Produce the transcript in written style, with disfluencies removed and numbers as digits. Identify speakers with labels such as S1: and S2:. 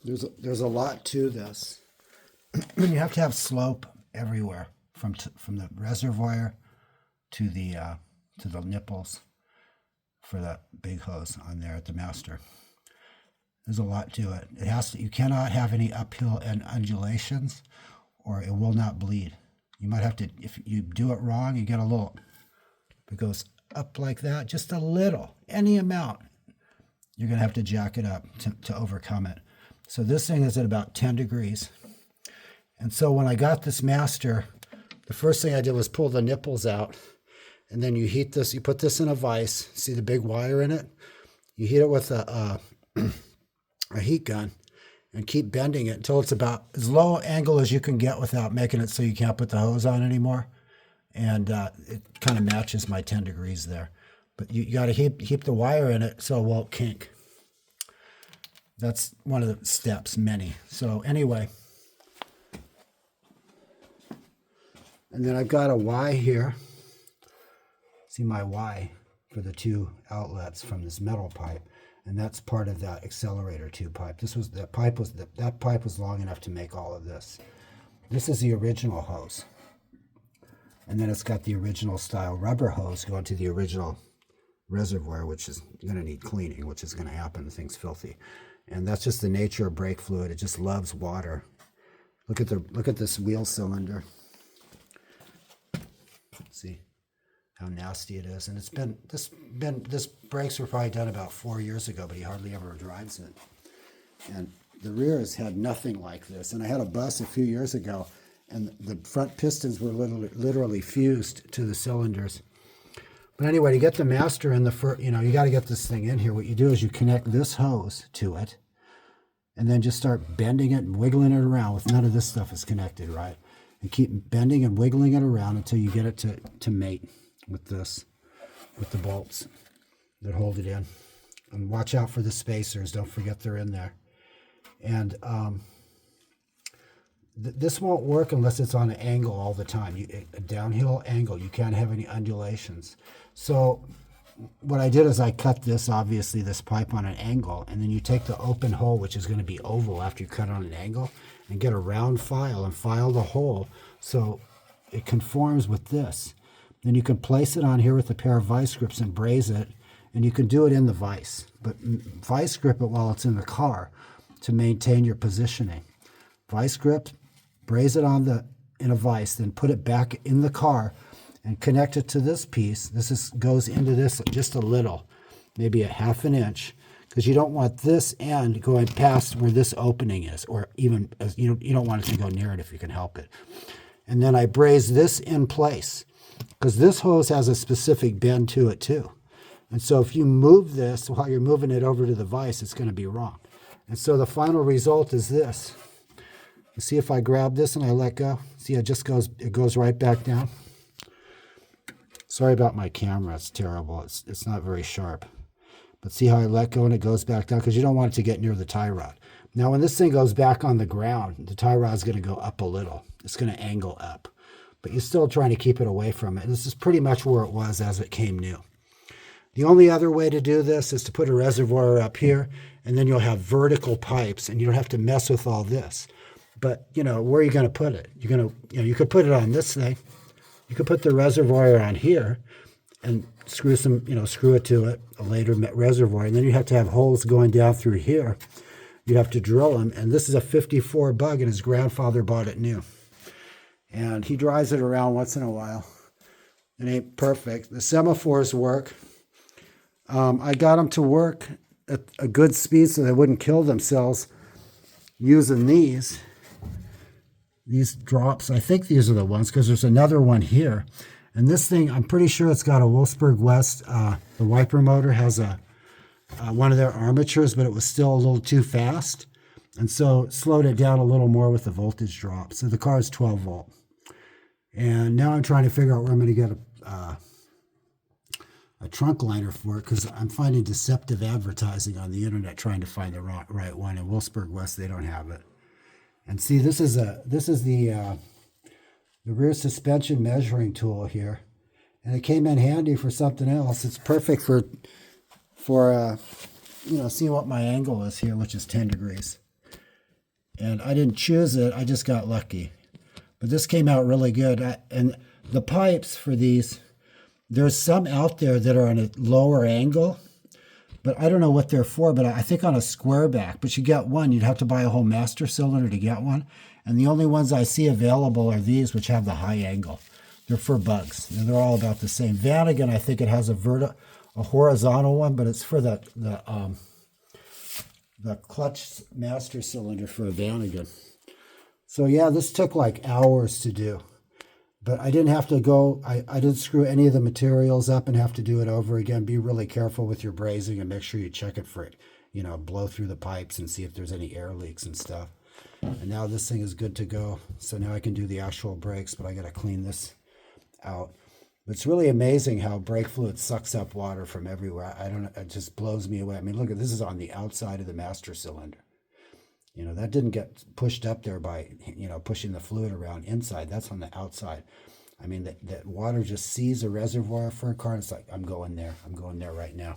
S1: There's a lot to this. You have to have slope everywhere, from the reservoir to the nipples for that big hose on there at the master. There's a lot to it. You cannot have any uphill and undulations, or it will not bleed. You might have to, if you do it wrong, you get a little, if it goes up like that, just a little, any amount, you're going to have to jack it up to overcome it. So this thing is at about 10 degrees. And so when I got this master, the first thing I did was pull the nipples out, and then you heat this, you put this in a vise, see the big wire in it? You heat it with a heat gun and keep bending it until it's about as low angle as you can get without making it so you can't put the hose on anymore. And it kind of matches my 10 degrees there. But you got to heat the wire in it so it won't kink. That's one of the steps, many. So anyway, and then I've got a Y here. See my Y for the two outlets from this metal pipe, and that's part of that accelerator tube pipe. That pipe was long enough to make all of this. This is the original hose, and then it's got the original style rubber hose going to the original reservoir, which is going to need cleaning, which is going to happen. The thing's filthy. And that's just the nature of brake fluid. It just loves water. Look at this wheel cylinder. See how nasty it is. And this brakes were probably done about 4 years ago, but he hardly ever drives it. And the rear has had nothing like this. And I had a bus a few years ago, and the front pistons were literally fused to the cylinders. But anyway, to get the master in you got to get this thing in here. What you do is you connect this hose to it, and then just start bending it and wiggling it around with none of this stuff is connected, right? And keep bending and wiggling it around until you get it to mate with the bolts that hold it in. And watch out for the spacers. Don't forget they're in there. And this won't work unless it's on an angle all the time. A downhill angle. You can't have any undulations. So what I did is I cut this pipe on an angle, and then you take the open hole, which is going to be oval after you cut on an angle, and get a round file and file the hole so it conforms with this. Then you can place it on here with a pair of vice grips and braze it, and you can do it in the vise. But vice grip it while it's in the car to maintain your positioning. Vice grip, braze it in a vise, then put it back in the car and connect it to this piece. Goes into this just a little, maybe a ½ an inch, because you don't want this end going past where this opening is, or even you don't want it to go near it if you can help it. And then I braze this in place, because this hose has a specific bend to it too. And so if you move this while you're moving it over to the vise, it's going to be wrong. And so the final result is this. You see, if I grab this and I let go, see it goes right back down. Sorry about my camera, it's terrible. It's not very sharp. But see how I let go and it goes back down, because you don't want it to get near the tie rod. Now when this thing goes back on the ground, the tie rod is going to go up a little. It's going to angle up. But you're still trying to keep it away from it. This is pretty much where it was as it came new. The only other way to do this is to put a reservoir up here, and then you'll have vertical pipes, and you don't have to mess with all this. But, where are you going to put it? You could put it on this thing. You could put the reservoir on here and screw it to it, a later reservoir. And then you have to have holes going down through here. You have to drill them. And this is a 54 bug, and his grandfather bought it new. And he drives it around once in a while. It ain't perfect. The semaphores work. I got them to work at a good speed so they wouldn't kill themselves using these drops. I think these are the ones, because there's another one here. And this thing, I'm pretty sure it's got a Wolfsburg West. The wiper motor has one of their armatures, but it was still a little too fast. And so it slowed it down a little more with the voltage drop. So the car is 12 volt. And now I'm trying to figure out where I'm going to get a trunk liner for it, because I'm finding deceptive advertising on the internet trying to find the right one. In Wolfsburg West, they don't have it. And see, this is the rear suspension measuring tool here, and it came in handy for something else. It's perfect for seeing what my angle is here, which is 10 degrees. And I didn't choose it, I just got lucky. But this came out really good. And the pipes for these, there's some out there that are on a lower angle, but I don't know what they're for, but I think on a square back. But you get one, you'd have to buy a whole master cylinder to get one. And the only ones I see available are these, which have the high angle. They're for bugs. And they're all about the same. Vanagon, I think it has a horizontal one, but it's for the clutch master cylinder for a Vanagon. So yeah, this took like hours to do. But I didn't have to go, I didn't screw any of the materials up and have to do it over again. Be really careful with your brazing and make sure you check it for it. You know, blow through the pipes and see if there's any air leaks and stuff. And now this thing is good to go. So now I can do the actual brakes, but I got to clean this out. It's really amazing how brake fluid sucks up water from everywhere. I don't know, it just blows me away. I mean, look at this, is on the outside of the master cylinder. You know, that didn't get pushed up there by, you know, pushing the fluid around inside. That's on the outside. I mean, that water just sees a reservoir for a car. And it's like, I'm going there right now.